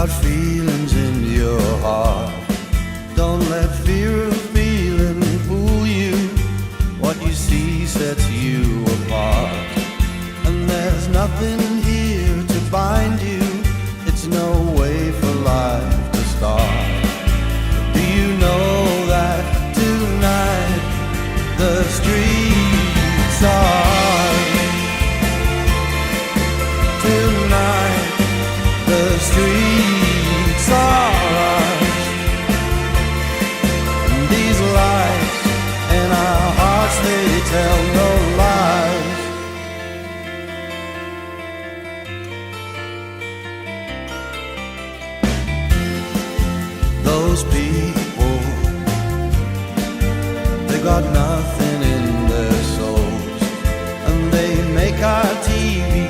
got feelings in your heart. Don't let fear of feeling fool you. What you see sets you apart. And there's nothing here to bind you. It's no way for life to start. Do you know that tonight the streets are, tonight the streets are ours. And these lights in our hearts, they tell no lies. Those people, they got nothing in their souls, and they make our TV